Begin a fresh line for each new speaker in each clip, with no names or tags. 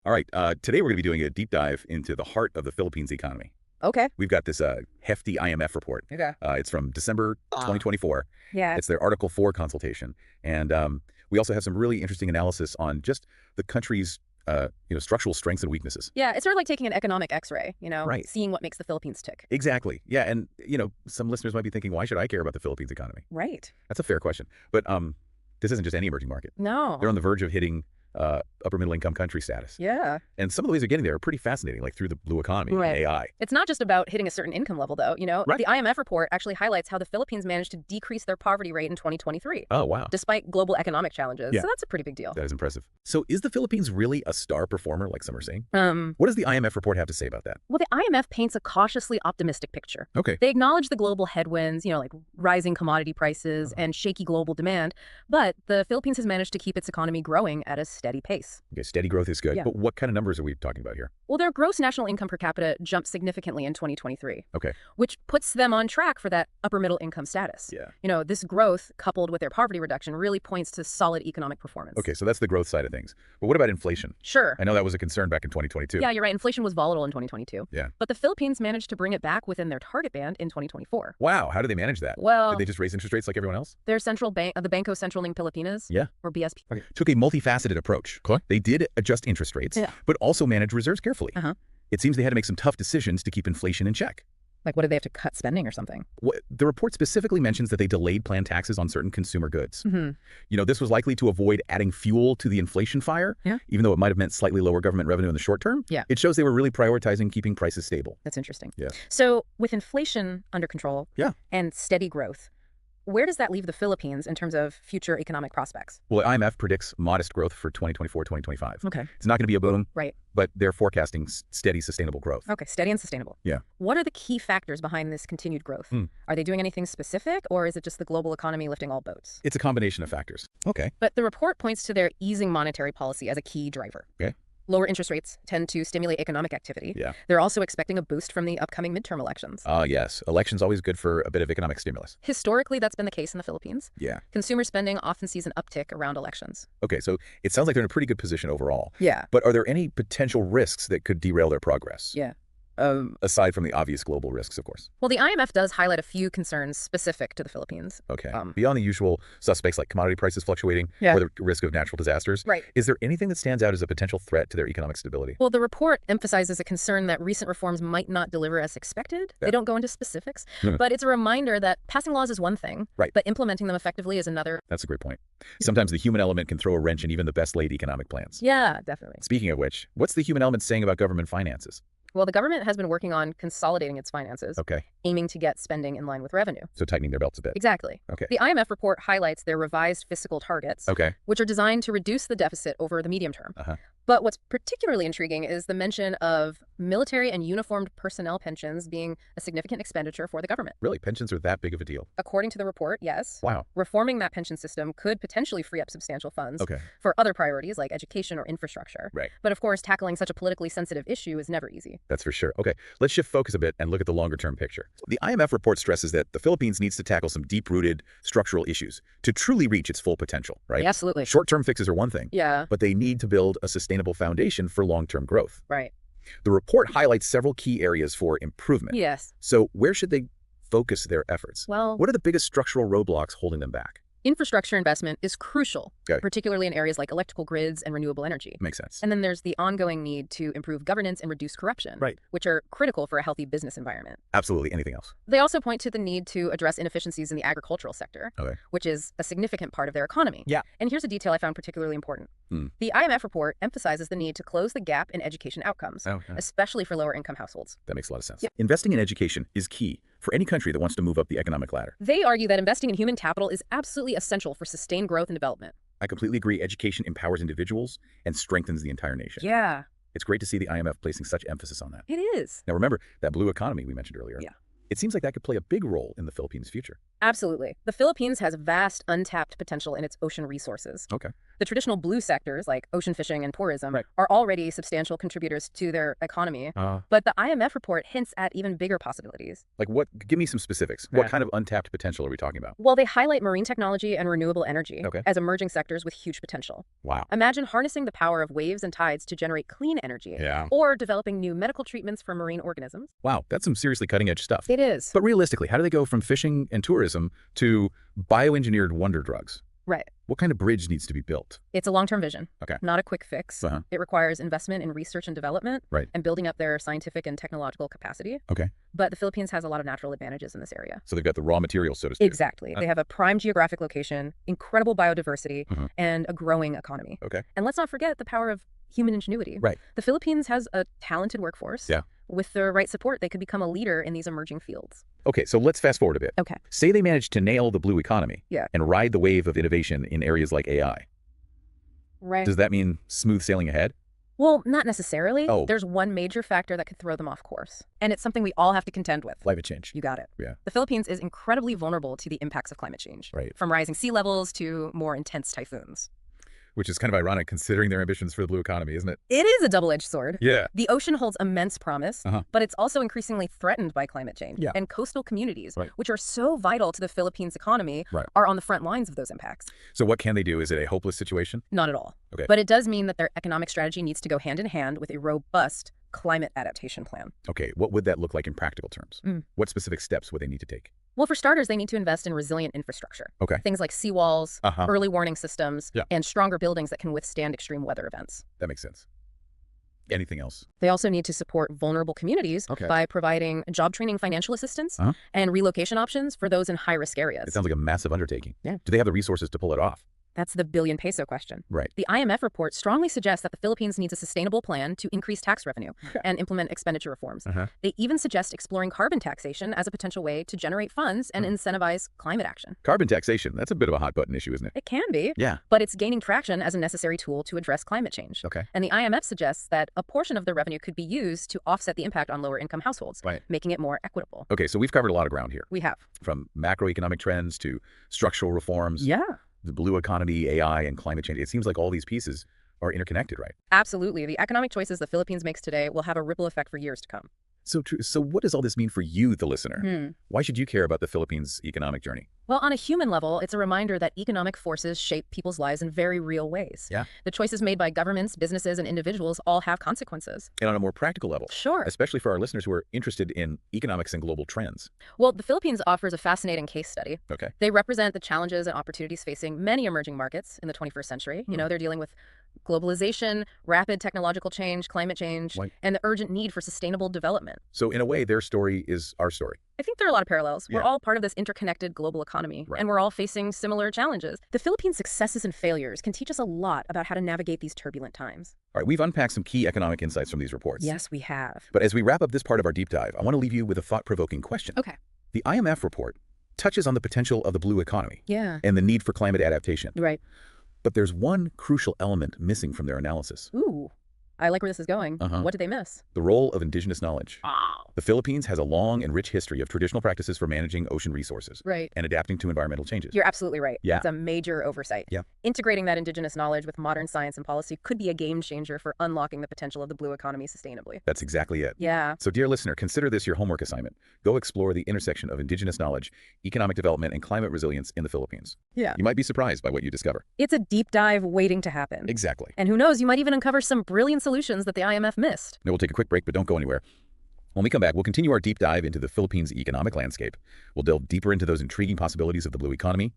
All right, today we're going to be doing a deep dive into the heart of the Philippines economy.
Okay.
We've got this hefty IMF report.
Okay.
It's from December 2024.
Yeah.
It's their Article 4 consultation. And we also have some really interesting analysis on just the country's structural strengths and weaknesses.
Yeah, it's sort of like taking an economic x-ray,
Right.
seeing what makes the Philippines tick.
Exactly. Yeah, and, some listeners might be thinking, why should I care about the Philippines economy?
Right.
That's a fair question. But this isn't just any emerging market.
No.
They're on the verge of hitting upper middle income country status.
Yeah.
And some of the ways they're getting there are pretty fascinating, like through the blue economy, and
Right.
AI.
It's not just about hitting a certain income level, though.
Right.
The IMF report actually highlights how the Philippines managed to decrease their poverty rate in 2023,
Oh, wow.
despite global economic challenges.
Yeah.
So that's a pretty big deal.
That is impressive. So is the Philippines really a star performer, like some are saying?
Um,
What does the IMF report have to say about that?
well, the IMF paints a cautiously optimistic picture.
Okay.
They acknowledge the global headwinds, like rising commodity prices and shaky global demand, but the Philippines has managed to keep its economy growing at a steady pace.
Okay, steady growth is good.
Yeah.
But what kind of numbers are we talking about here?
Well, their gross national income per capita jumped significantly in 2023,
Okay.
which puts them on track for that upper middle income status.
Yeah.
This growth, coupled with their poverty reduction, really points to solid economic performance.
Okay, so that's the growth side of things. But what about inflation?
Sure.
I know that was a concern back in 2022.
Yeah, you're right. Inflation was volatile in 2022.
Yeah.
But the Philippines managed to bring it back within their target band in 2024.
Wow, how did they manage that?
Well,
Did they just raise interest rates like everyone else?
their central bank, the Banco Central ng Pilipinas,
Yeah.
or BSP.
Okay. Took a multifaceted approach. Okay. They did adjust interest rates,
Yeah.
but also manage reserves carefully.
Uh-huh.
It seems they had to make some tough decisions to keep inflation in check.
Like, what did they have to cut spending or something?
The report specifically mentions that they delayed planned taxes on certain consumer goods.
Mm-hmm.
This was likely to avoid adding fuel to the inflation fire,
Yeah.
even though it might have meant slightly lower government revenue in the short term.
Yeah.
It shows they were really prioritizing keeping prices stable.
That's interesting.
Yeah.
So with inflation under control
Yeah.
and steady growth, where does that leave the Philippines in terms of future economic prospects?
Well, the IMF predicts modest growth for 2024, 2025.
Okay.
It's not going to be a boom,
Right.
but they're forecasting steady, sustainable growth.
Okay, steady and sustainable.
Yeah.
What are the key factors behind this continued growth? Are they doing anything specific, or is it just the global economy lifting all boats?
It's a combination of factors. Okay.
But the report points to their easing monetary policy as a key driver.
Okay.
Lower interest rates tend to stimulate economic activity.
Yeah.
They're also expecting a boost from the upcoming midterm elections.
Yes. Election's always good for a bit of economic stimulus.
Historically, that's been the case in the Philippines.
Yeah.
Consumer spending often sees an uptick around elections.
Okay, so it sounds like they're in a pretty good position overall.
Yeah.
But are there any potential risks that could derail their progress?
Yeah.
Aside from the obvious global risks, of course.
Well, the IMF does highlight a few concerns specific to the Philippines.
Okay.
Um,
Beyond the usual suspects like commodity prices fluctuating
Yeah.
or the risk of natural disasters,
Right.
is there anything that stands out as a potential threat to their economic stability?
Well, the report emphasizes a concern that recent reforms might not deliver as expected.
Yeah.
They don't go into specifics,
Hmm.
but it's a reminder that passing laws is one thing,
Right.
but implementing them effectively is another.
That's a great point. Sometimes the human element can throw a wrench in even the best laid economic plans.
Yeah, definitely.
Speaking of which, what's the human element saying about government finances?
Well, the government has been working on consolidating its finances,
Okay,
aiming to get spending in line with revenue.
so tightening their belts a bit.
Exactly.
Okay.
The IMF report highlights their revised fiscal targets,
Okay.
which are designed to reduce the deficit over the medium term.
Uh-huh.
But what's particularly intriguing is the mention of military and uniformed personnel pensions being a significant expenditure for the government.
Really, pensions are that big of a deal?
According to the report, yes.
Wow.
Reforming that pension system could potentially free up substantial funds
Okay.
for other priorities like education or infrastructure.
Right.
But of course, tackling such a politically sensitive issue is never easy.
That's for sure. Okay, let's shift focus a bit and look at the longer-term picture. The IMF report stresses that the Philippines needs to tackle some deep-rooted structural issues to truly reach its full potential, right?
Yeah, absolutely.
Short-term fixes are one thing,
Yeah,
but they need to build a sustainable foundation for long-term growth.
right.
The report highlights several key areas for improvement.
Yes.
So where should they focus their efforts?
Well,
What are the biggest structural roadblocks holding them back?
infrastructure investment is crucial,
Okay.
particularly in areas like electrical grids and renewable energy.
Makes sense.
And then there's the ongoing need to improve governance and reduce corruption,
Right.
which are critical for a healthy business environment.
Absolutely. Anything else?
They also point to the need to address inefficiencies in the agricultural sector,
Okay.
which is a significant part of their economy.
Yeah.
And here's a detail I found particularly important.
Hmm.
The IMF report emphasizes the need to close the gap in education outcomes,
Oh, yeah.
especially for lower income households.
That makes a lot of sense.
Yep.
Investing in education is key for any country that wants to move up the economic ladder.
They argue that investing in human capital is absolutely essential for sustained growth and development.
I completely agree. Education empowers individuals and strengthens the entire nation.
Yeah,
It's great to see the IMF placing such emphasis on that.
it is.
Now remember, that blue economy we mentioned earlier.
Yeah.
It seems like that could play a big role in the Philippines' future.
Absolutely. The Philippines has vast untapped potential in its ocean resources.
Okay.
The traditional blue sectors, like ocean fishing and tourism,
Right.
are already substantial contributors to their economy. But the IMF report hints at even bigger possibilities.
Like what? Give me some specifics.
Yeah.
What kind of untapped potential are we talking about?
Well, they highlight marine technology and renewable energy
Okay.
as emerging sectors with huge potential.
Wow.
Imagine harnessing the power of waves and tides to generate clean energy,
Yeah.
or developing new medical treatments for marine organisms.
Wow, that's some seriously cutting-edge stuff.
It is.
But realistically, how do they go from fishing and tourism to bioengineered wonder drugs?
Right.
What kind of bridge needs to be built?
It's a long-term vision,
Okay.
not a quick fix.
Uh-huh.
It requires investment in research and development
Right.
and building up their scientific and technological capacity.
Okay.
But the Philippines has a lot of natural advantages in this area.
So they've got the raw materials, so to speak.
Exactly. They have a prime geographic location, incredible biodiversity,
Mhm.
and a growing economy.
Okay.
And let's not forget the power of human ingenuity.
Right.
The Philippines has a talented workforce.
Yeah.
With the right support, they could become a leader in these emerging fields.
Okay, so let's fast forward a bit.
Okay.
Say they managed to nail the blue economy
Yeah.
and ride the wave of innovation in areas like AI.
Right.
Does that mean smooth sailing ahead?
Well, not necessarily.
Oh.
There's one major factor that could throw them off course. And it's something we all have to contend with.
Climate change.
You got it.
Yeah.
The Philippines is incredibly vulnerable to the impacts of climate change.
Right.
From rising sea levels to more intense typhoons.
Which is kind of ironic considering their ambitions for the blue economy, isn't it?
It is a double-edged sword.
Yeah.
The ocean holds immense promise,
Uh-huh.
but it's also increasingly threatened by climate change.
Yeah.
And coastal communities,
Right.
which are so vital to the Philippines' economy,
Right.
are on the front lines of those impacts.
So what can they do? Is it a hopeless situation?
Not at all.
Okay.
But it does mean that their economic strategy needs to go hand in hand with a robust climate adaptation plan.
Okay, what would that look like in practical terms?
Mm.
What specific steps would they need to take?
Well, for starters, they need to invest in resilient infrastructure.
Okay.
Things like seawalls,
Uh-huh.
early warning systems,
Yeah.
and stronger buildings that can withstand extreme weather events.
That makes sense. Anything else?
They also need to support vulnerable communities
Okay.
by providing job training financial assistance
Uh-huh.
and relocation options for those in high-risk areas.
It sounds like a massive undertaking.
Yeah.
Do they have the resources to pull it off?
That's the billion peso question.
Right.
The IMF report strongly suggests that the Philippines needs a sustainable plan to increase tax revenue and implement expenditure reforms.
Uh-huh.
They even suggest exploring carbon taxation as a potential way to generate funds and incentivize climate action.
Carbon taxation, that's a bit of a hot button issue, isn't it?
It can be,
Yeah.
but it's gaining traction as a necessary tool to address climate change.
Okay.
And the IMF suggests that a portion of the revenue could be used to offset the impact on lower income households,
Right.
making it more equitable.
Okay, so we've covered a lot of ground here,
We have.
from macroeconomic trends to structural reforms,
Yeah.
the blue economy, AI, and climate change. It seems like all these pieces are interconnected, right?
Absolutely. The economic choices the Philippines makes today will have a ripple effect for years to come.
So true. So what does all this mean for you, the listener? Why should you care about the Philippines' economic journey?
Well, on a human level, it's a reminder that economic forces shape people's lives in very real ways.
Yeah.
The choices made by governments, businesses, and individuals all have consequences.
And on a more practical level,
Sure.
especially for our listeners who are interested in economics and global trends.
Well, the Philippines offers a fascinating case study.
Okay.
They represent the challenges and opportunities facing many emerging markets in the 21st century. You know, they're dealing with globalization, rapid technological change, climate change,
Right.
and the urgent need for sustainable development.
So in a way, their story is our story.
I think there are a lot of parallels. We're
Yeah.
all part of this interconnected global economy,
Right.
and we're all facing similar challenges. The Philippines' successes and failures can teach us a lot about how to navigate these turbulent times.
All right, we've unpacked some key economic insights from these reports.
Yes, we have.
But as we wrap up this part of our deep dive, I want to leave you with a thought-provoking question.
Okay.
The IMF report touches on the potential of the blue economy
Yeah.
and the need for climate adaptation.
Right.
But there's one crucial element missing from their analysis.
Ooh. I like where this is going.
Uh-huh.
What did they miss?
The role of indigenous knowledge.
Oh.
The Philippines has a long and rich history of traditional practices for managing ocean resources
Right.
and adapting to environmental changes.
You're absolutely right.
Yeah.
It's a major oversight.
Yeah.
Integrating that indigenous knowledge with modern science and policy could be a game changer for unlocking the potential of the blue economy sustainably.
That's exactly it.
Yeah.
So dear listener, consider this your homework assignment. Go explore the intersection of indigenous knowledge, economic development, and climate resilience in the Philippines.
Yeah.
You might be surprised by what you discover.
It's a deep dive waiting to happen.
Exactly.
And who knows, you might even uncover some brilliant solutions that the IMF missed.
Now we'll take a quick break, but don't go anywhere. When we come back, we'll continue our deep dive into the Philippines' economic landscape. We'll delve deeper into those intriguing possibilities of the blue economy,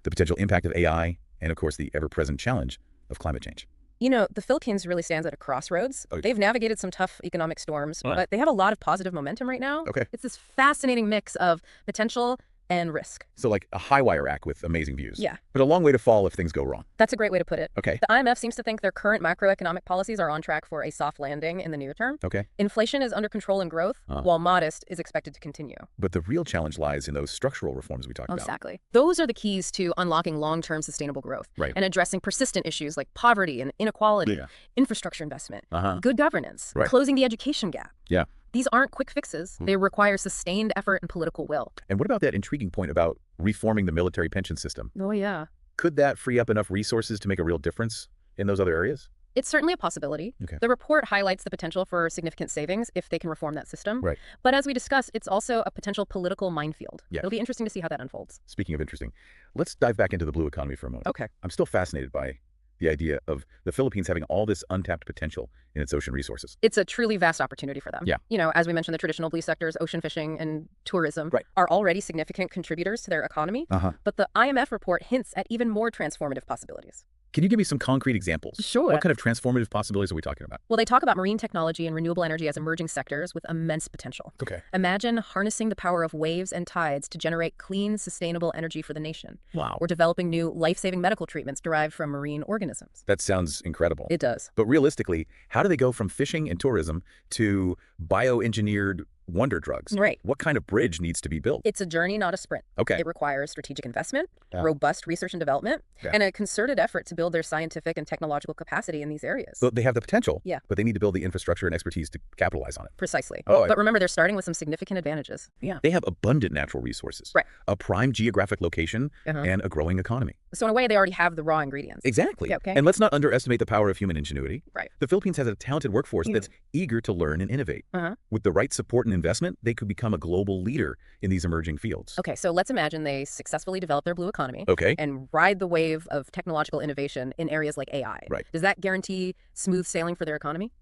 the potential impact of AI, and of course, the ever-present challenge of climate change.
You know, the Philippines really stands at a crossroads.
Okay.
They've navigated some tough economic storms,
Right.
but they have a lot of positive momentum right now.
Okay.
It's this fascinating mix of potential and risk.
So like a high-wire act with amazing views.
Yeah.
But a long way to fall if things go wrong.
That's a great way to put it.
Okay.
The IMF seems to think their current macroeconomic policies are on track for a soft landing in the near term.
Okay.
Inflation is under control and growth, while modest is expected to continue.
But the real challenge lies in those structural reforms we talked about.
Exactly. Those are the keys to unlocking long-term sustainable growth
Right.
and addressing persistent issues like poverty and inequality,
Yeah.
infrastructure investment,
Uh-huh.
good governance,
Right.
closing the education gap.
Yeah.
These aren't quick fixes. They require sustained effort and political will.
And what about that intriguing point about reforming the military pension system?
Oh, yeah.
Could that free up enough resources to make a real difference in those other areas?
It's certainly a possibility.
Okay.
The report highlights the potential for significant savings if they can reform that system.
Right.
But as we discussed, it's also a potential political minefield.
Yes.
It'll be interesting to see how that unfolds.
Speaking of interesting, let's dive back into the blue economy for a moment.
Okay.
I'm still fascinated by the idea of the Philippines having all this untapped potential in its ocean resources.
It's a truly vast opportunity for them.
Yeah.
You know, as we mentioned, the traditional blue sectors, ocean fishing and tourism,
Right.
are already significant contributors to their economy. But the IMF report hints at even more transformative possibilities.
Can you give me some concrete examples?
Sure.
What kind of transformative possibilities are we talking about?
Well, they talk about marine technology and renewable energy as emerging sectors with immense potential.
Okay.
Imagine harnessing the power of waves and tides to generate clean, sustainable energy for the nation.
Wow.
Or developing new life-saving medical treatments derived from marine organisms.
That sounds incredible.
It does.
But realistically, how do they go from fishing and tourism to bioengineered wonder drugs?
Right.
What kind of bridge needs to be built?
It's a journey, not a sprint.
Okay.
It requires strategic investment,
Yeah.
robust research and development,
Yeah.
and a concerted effort to build their scientific and technological capacity in these areas.
So they have the potential,
Yeah.
but they need to build the infrastructure and expertise to capitalize on it.
Precisely.
Oh,
But remember, they're starting with some significant advantages. Yeah.
They have abundant natural resources,
Right.
a prime geographic location, and a growing economy.
So in a way, they already have the raw ingredients.
Exactly.
Yeah, okay.
And let's not underestimate the power of human ingenuity.
Right.
The Philippines has a talented workforce that's eager to learn and innovate. With the right support and investment, they could become a global leader in these emerging fields.
Okay, so let's imagine they successfully develop their blue economy
Okay.
and ride the wave of technological innovation in areas like AI.
Right.
Does that guarantee smooth sailing for their economy?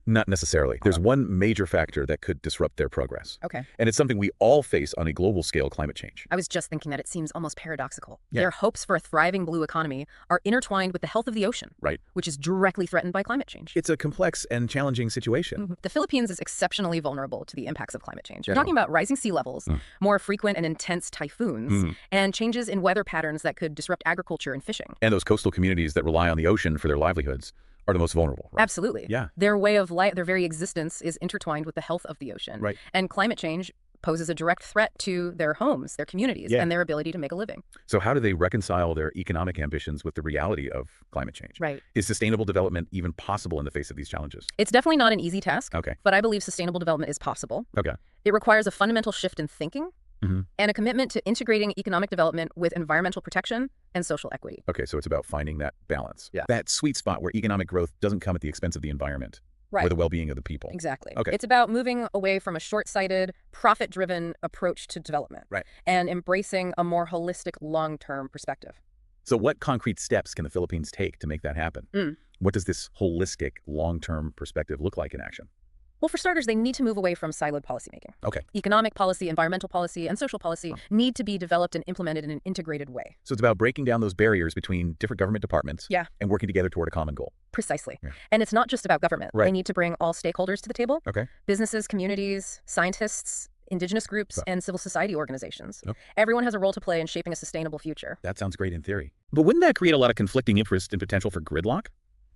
Not necessarily. There's one major factor that could disrupt their progress.
Okay.
And it's something we all face on a global scale: climate change.
I was just thinking that it seems almost paradoxical.
Yeah.
Their hopes for a thriving blue economy are intertwined with the health of the ocean,
Right.
which is directly threatened by climate change.
It's a complex and challenging situation.
The Philippines is exceptionally vulnerable to the impacts of climate change. We're
Yeah.
talking about rising sea levels, more frequent and intense typhoons, and changes in weather patterns that could disrupt agriculture and fishing.
And those coastal communities that rely on the ocean for their livelihoods are the most vulnerable. Right?
Absolutely.
Yeah.
Their way of life, their very existence is intertwined with the health of the ocean.
Right.
And climate change poses a direct threat to their homes, their communities,
Yeah.
and their ability to make a living.
So how do they reconcile their economic ambitions with the reality of climate change?
Right.
Is sustainable development even possible in the face of these challenges?
It's definitely not an easy task,
Okay.
but I believe sustainable development is possible.
Okay.
It requires a fundamental shift in thinking
Mhm.
and a commitment to integrating economic development with environmental protection and social equity.
Okay, so it's about finding that balance.
Yeah.
That sweet spot where economic growth doesn't come at the expense of the environment or
Right.
the well-being of the people.
Exactly.
Okay.
It's about moving away from a short-sighted, profit-driven approach to development.
Right.
And embracing a more holistic, long-term perspective.
So what concrete steps can the Philippines take to make that happen? What does this holistic, long-term perspective look like in action?
Well, for starters, they need to move away from siloed policymaking.
Okay.
Economic policy, environmental policy, and social policy need to be developed and implemented in an integrated way.
So it's about breaking down those barriers between different government departments
Yeah.
and working together toward a common goal.
Precisely.
Yeah.
And it's not just about government.
Right.
They need to bring all stakeholders to the table.
Okay.
Businesses, communities, scientists, indigenous groups, and civil society organizations.
Okay.
Everyone has a role to play in shaping a sustainable future.
That sounds great in theory. But wouldn't that create a lot of conflicting interest and potential for gridlock?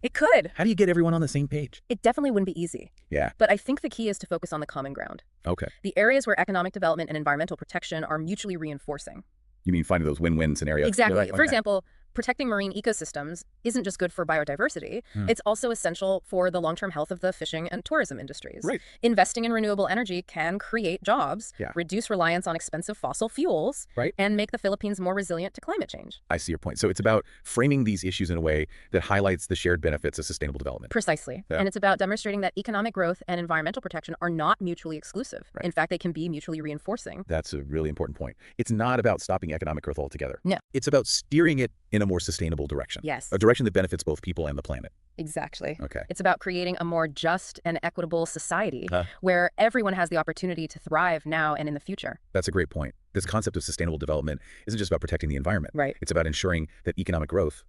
It could.
How do you get everyone on the same page?
It definitely wouldn't be easy.
Yeah.
But I think the key is to focus on the common ground.
Okay.
The areas where economic development and environmental protection are mutually reinforcing.
You mean finding those win-win scenarios?
Exactly.
Right,
For
okay.
example, protecting marine ecosystems isn't just good for biodiversity, it's also essential for the long-term health of the fishing and tourism industries.
Right.
Investing in renewable energy can create jobs,
Yeah.
reduce reliance on expensive fossil fuels,
Right.
and make the Philippines more resilient to climate change.
I see your point. So it's about framing these issues in a way that highlights the shared benefits of sustainable development.
Precisely.
Yeah.
And it's about demonstrating that economic growth and environmental protection are not mutually exclusive.
Right.
In fact, they can be mutually reinforcing.
That's a really important point. It's not about stopping economic growth altogether.
No.
It's about steering it in a more sustainable direction.
Yes.
A direction that benefits both people and the planet.
Exactly.
Okay.
It's about creating a more just and equitable society
Huh.
where everyone has the opportunity to thrive now and in the future.
That's a great point. This concept of sustainable development isn't just about protecting the environment.
Right.
It's about ensuring that economic growth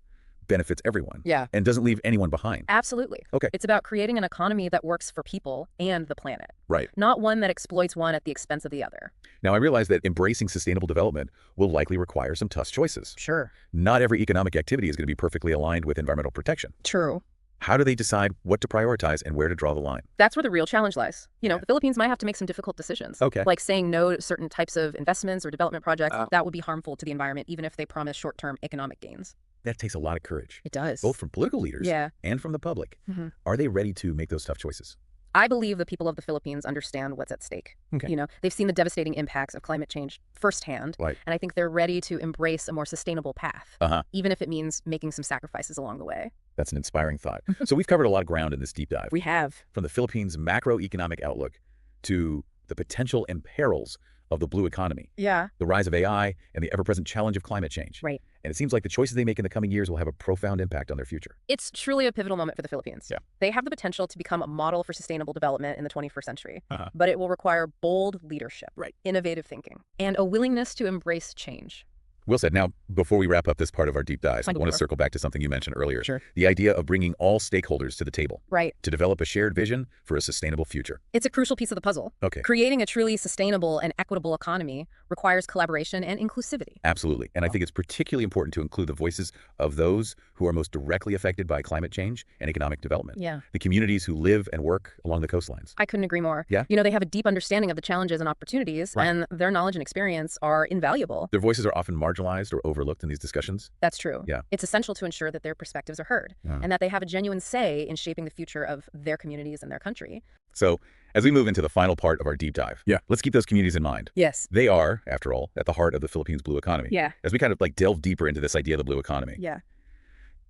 benefits everyone.
Yeah.
And doesn't leave anyone behind.
Absolutely.
Okay.
It's about creating an economy that works for people and the planet,
Right.
not one that exploits one at the expense of the other.
Now, I realize that embracing sustainable development will likely require some tough choices.
Sure.
Not every economic activity is going to be perfectly aligned with environmental protection.
True.
How do they decide what to prioritize and where to draw the line?
That's where the real challenge lies. You know,
Yeah.
the Philippines might have to make some difficult decisions.
Okay.
Like saying no to certain types of investments or development projects
Oh.
that would be harmful to the environment, even if they promise short-term economic gains.
That takes a lot of courage,
It does.
both from political leaders
Yeah.
and from the public.
Mhm.
Are they ready to make those tough choices?
I believe the people of the Philippines understand what's at stake.
Okay.
You know, they've seen the devastating impacts of climate change firsthand,
Right.
and I think they're ready to embrace a more sustainable path,
Uh-huh.
even if it means making some sacrifices along the way.
That's an inspiring thought. So we've covered a lot of ground in this deep dive.
We have.
From the Philippines' macroeconomic outlook to the potential and perils of the blue economy,
Yeah.
the rise of AI, and the ever-present challenge of climate change.
Right.
And it seems like the choices they make in the coming years will have a profound impact on their future.
It's truly a pivotal moment for the Philippines.
Yeah.
They have the potential to become a model for sustainable development in the 21st century,
Uh-huh.
but it will require bold leadership,
Right.
innovative thinking, and a willingness to embrace change.
Well said. Now, before we wrap up this part of our deep dive, I
Fine,
want to
sure.
circle back to something you mentioned earlier.
Sure.
The idea of bringing all stakeholders to the table
Right.
to develop a shared vision for a sustainable future.
It's a crucial piece of the puzzle.
Okay.
Creating a truly sustainable and equitable economy requires collaboration and inclusivity.
Absolutely. And I think it's particularly important to include the voices of those who are most directly affected by climate change and economic development.
Yeah.
The communities who live and work along the coastlines.
I couldn't agree more.
Yeah?
You know, they have a deep understanding of the challenges and opportunities,
Right.
and their knowledge and experience are invaluable.
Their voices are often marginalized or overlooked in these discussions.
That's true.
Yeah.
It's essential to ensure that their perspectives are heard and that they have a genuine say in shaping the future of their communities and their country.
So, as we move into the final part of our deep dive, let's keep those communities in mind.
Yes.
They are, after all, at the heart of the Philippines' blue economy.
Yeah.
As we kind of delve deeper into this idea of the blue economy,
Yeah.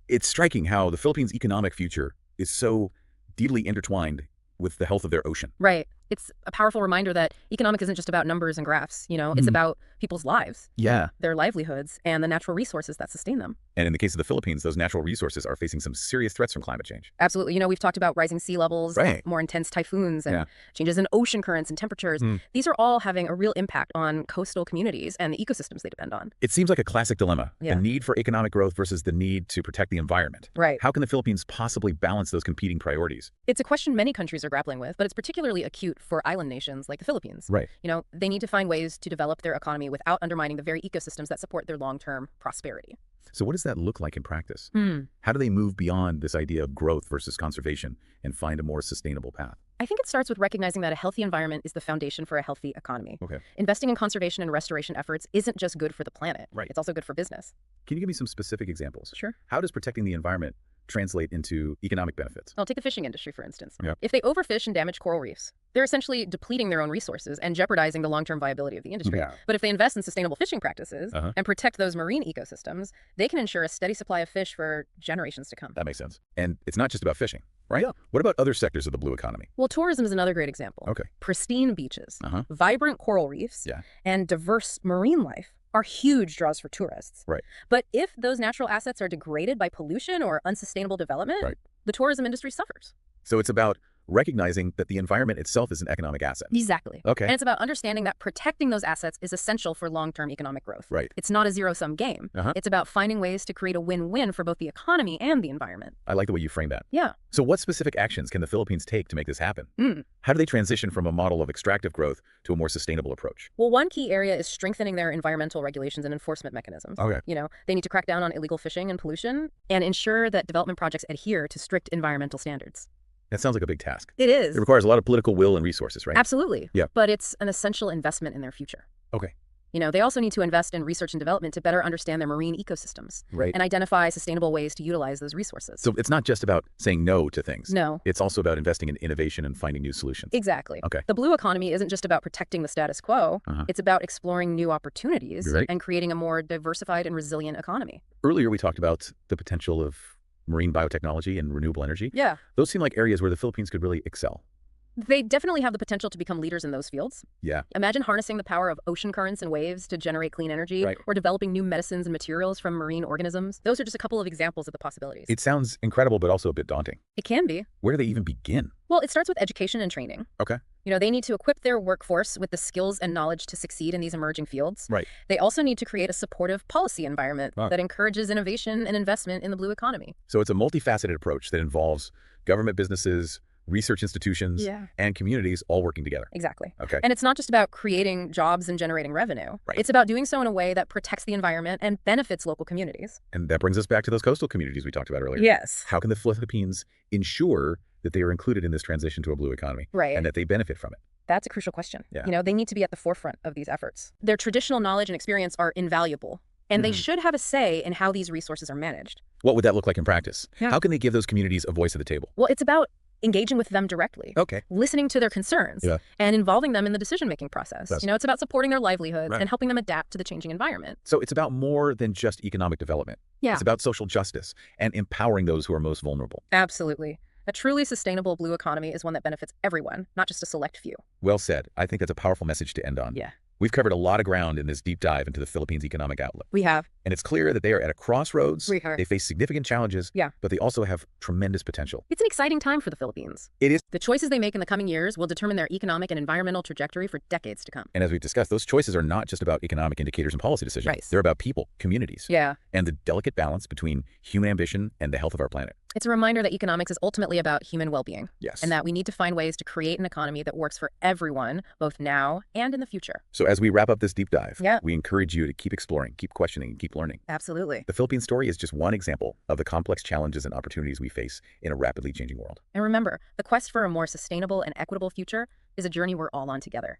it's striking how the Philippines' economic future is so deeply intertwined with the health of their ocean.
Right. It's a powerful reminder that economic isn't just about numbers and graphs, you know, it's about people's lives,
Yeah.
their livelihoods, and the natural resources that sustain them.
And in the case of the Philippines, those natural resources are facing some serious threats from climate change.
Absolutely. You know, we've talked about rising sea levels,
Right.
more intense typhoons, and changes in ocean currents and temperatures. These are all having a real impact on coastal communities and the ecosystems they depend on.
It seems like a classic dilemma,
Yeah.
the need for economic growth versus the need to protect the environment.
Right.
How can the Philippines possibly balance those competing priorities?
It's a question many countries are grappling with, but it's particularly acute for island nations like the Philippines.
Right.
You know, they need to find ways to develop their economy without undermining the very ecosystems that support their long-term prosperity.
So what does that look like in practice? How do they move beyond this idea of growth versus conservation and find a more sustainable path?
I think it starts with recognizing that a healthy environment is the foundation for a healthy economy.
Okay.
Investing in conservation and restoration efforts isn't just good for the planet.
Right.
It's also good for business.
Can you give me some specific examples?
Sure.
How does protecting the environment translate into economic benefits?
I'll take the fishing industry, for instance.
Yeah.
If they overfish and damage coral reefs, they're essentially depleting their own resources and jeopardizing the long-term viability of the industry.
Yeah.
But if they invest in sustainable fishing practices and protect those marine ecosystems, they can ensure a steady supply of fish for generations to come.
That makes sense. And it's not just about fishing, right?
Yeah.
What about other sectors of the blue economy?
Well, tourism is another great example.
Okay.
Pristine beaches,
Uh-huh.
vibrant coral reefs,
Yeah.
and diverse marine life are huge draws for tourists.
Right.
But if those natural assets are degraded by pollution or unsustainable development,
Right.
the tourism industry suffers.
So it's about recognizing that the environment itself is an economic asset.
Exactly.
Okay.
And it's about understanding that protecting those assets is essential for long-term economic growth.
Right.
It's not a zero-sum game. It's about finding ways to create a win-win for both the economy and the environment.
I like the way you frame that.
Yeah.
So what specific actions can the Philippines take to make this happen? How do they transition from a model of extractive growth to a more sustainable approach?
Well, one key area is strengthening their environmental regulations and enforcement mechanisms.
Okay.
You know, they need to crack down on illegal fishing and pollution and ensure that development projects adhere to strict environmental standards.
That sounds like a big task.
It is.
It requires a lot of political will and resources, right?
Absolutely.
Yeah.
But it's an essential investment in their future.
Okay.
You know, they also need to invest in research and development to better understand their marine ecosystems
Right.
and identify sustainable ways to utilize those resources.
So it's not just about saying no to things.
No.
It's also about investing in innovation and finding new solutions.
Exactly.
Okay.
The blue economy isn't just about protecting the status quo. It's about exploring new opportunities
Right.
and creating a more diversified and resilient economy.
Earlier, we talked about the potential of marine biotechnology and renewable energy.
Yeah.
Those seem like areas where the Philippines could really excel.
They definitely have the potential to become leaders in those fields.
Yeah.
Imagine harnessing the power of ocean currents and waves to generate clean energy,
Right.
or developing new medicines and materials from marine organisms. Those are just a couple of examples of the possibilities.
It sounds incredible, but also a bit daunting.
It can be.
Where do they even begin?
Well, it starts with education and training.
Okay.
You know, they need to equip their workforce with the skills and knowledge to succeed in these emerging fields.
Right.
They also need to create a supportive policy environment
Ah.
that encourages innovation and investment in the blue economy.
So it's a multifaceted approach that involves government businesses, research institutions,
Yeah.
and communities all working together.
Exactly.
Okay.
And it's not just about creating jobs and generating revenue.
Right.
It's about doing so in a way that protects the environment and benefits local communities.
And that brings us back to those coastal communities we talked about earlier.
Yes.
How can the Philippines ensure that they are included in this transition to a blue economy
Right.
and that they benefit from it?
That's a crucial question.
Yeah.
You know, they need to be at the forefront of these efforts. Their traditional knowledge and experience are invaluable, and they should have a say in how these resources are managed.
What would that look like in practice?
Yeah.
How can they give those communities a voice at the table?
Well, it's about engaging with them directly,
Okay.
listening to their concerns,
Yeah.
and involving them in the decision-making process.
Yes.
It's about supporting their livelihoods
Right.
and helping them adapt to the changing environment.
So it's about more than just economic development.
Yeah.
It's about social justice and empowering those who are most vulnerable.
Absolutely. A truly sustainable blue economy is one that benefits everyone, not just a select few.
Well said. I think that's a powerful message to end on.
Yeah.
We've covered a lot of ground in this deep dive into the Philippines' economic outlook.
We have.
And it's clear that they are at a crossroads.
We are.
They face significant challenges,
Yeah.
but they also have tremendous potential.
It's an exciting time for the Philippines.
It is.
The choices they make in the coming years will determine their economic and environmental trajectory for decades to come.
And as we've discussed, those choices are not just about economic indicators and policy decisions.
Right.
They're about people, communities,
Yeah.
and the delicate balance between human ambition and the health of our planet.
It's a reminder that economics is ultimately about human well-being.
Yes.
And that we need to find ways to create an economy that works for everyone, both now and in the future.
So as we wrap up this deep dive,
Yeah.
we encourage you to keep exploring, keep questioning, and keep learning.
Absolutely.
The Philippine story is just one example of the complex challenges and opportunities we face in a rapidly changing world.
And remember, the quest for a more sustainable and equitable future is a journey we're all on together.